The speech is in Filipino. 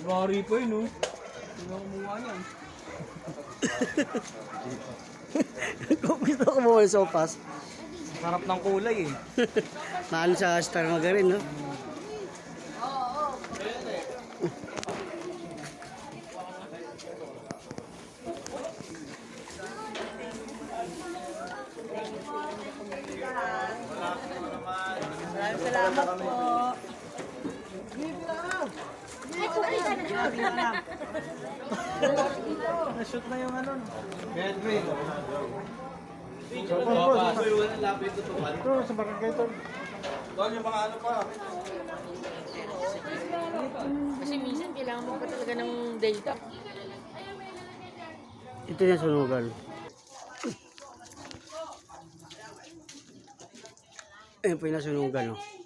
Bari pa yun, oh. Sino kumuha niyan? Kung gusto ko mo yung sopas, Sarap ng kulay, eh. maano sa Star Margarine, no? Maraming salamat po. Na-shoot na yung ano. Bedway. Ito, sa barangay ito. Doon yung mga ano pa. Kasi minsan kailangan mo pa talaga ng data. Ito yung sunugan. Ayan po yung nasunugan, no?